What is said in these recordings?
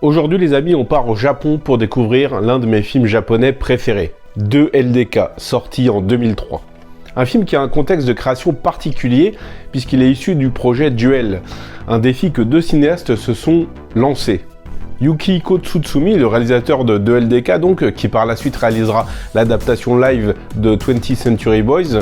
Aujourd'hui les amis, on part au Japon pour découvrir l'un de mes films japonais préférés, 2LDK, sorti en 2003. Un film qui a un contexte de création particulier puisqu'il est issu du projet Duel, un défi que deux cinéastes se sont lancés. Yukihiko Tsutsumi, le réalisateur de 2LDK donc, qui par la suite réalisera l'adaptation live de 20th Century Boys,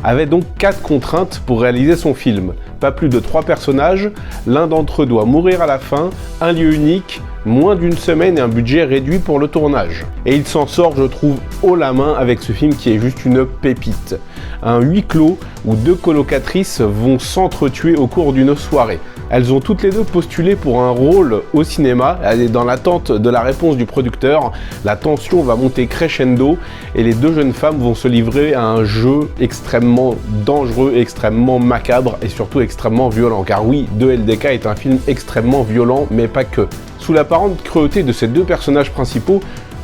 avait donc 4 contraintes pour réaliser son film. Pas plus de 3 personnages, l'un d'entre eux doit mourir à la fin, un lieu unique, moins d'une semaine et un budget réduit pour le tournage. Et il s'en sort, je trouve, haut la main avec ce film qui est juste une pépite. Un huis clos où 2 colocatrices vont s'entretuer au cours d'une soirée. Elles ont toutes les deux postulé pour un rôle au cinéma, et dans l'attente de la réponse du producteur, la tension va monter crescendo et les 2 jeunes femmes vont se livrer à un jeu extrêmement dangereux, extrêmement macabre et surtout extrêmement violent. Car oui, 2LDK est un film extrêmement violent, mais pas que. Sous l'apparente cruauté de ces 2 personnages principaux,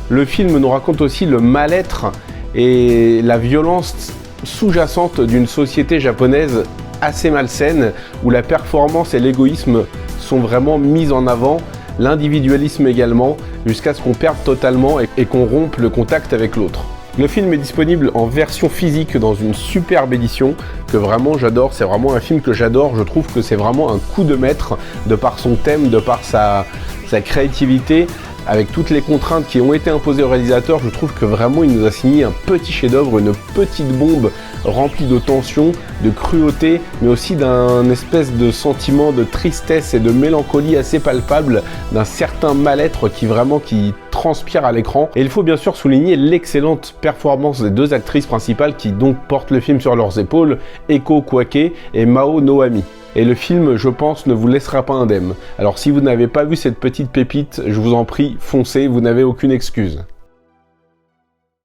le film nous raconte aussi le mal-être et la violence sous-jacente d'une société japonaise assez malsaine, où la performance et l'égoïsme sont vraiment mis en avant, l'individualisme également, jusqu'à ce qu'on perde totalement et qu'on rompe le contact avec l'autre. Le film est disponible en version physique dans une superbe édition que vraiment j'adore, c'est vraiment un film que j'adore, je trouve que c'est vraiment un coup de maître de par son thème, de par sa créativité. Avec toutes les contraintes qui ont été imposées au réalisateur, je trouve que vraiment il nous a signé un petit chef-d'œuvre, une petite bombe remplie de tension, de cruauté, mais aussi d'un espèce de sentiment de tristesse et de mélancolie assez palpable, d'un certain mal-être qui transpire à l'écran. Et il faut bien sûr souligner l'excellente performance des 2 actrices principales qui donc portent le film sur leurs épaules, Eko Kwake et Mao Noami. Et le film, je pense, ne vous laissera pas indemne. Alors si vous n'avez pas vu cette petite pépite, je vous en prie, foncez, vous n'avez aucune excuse.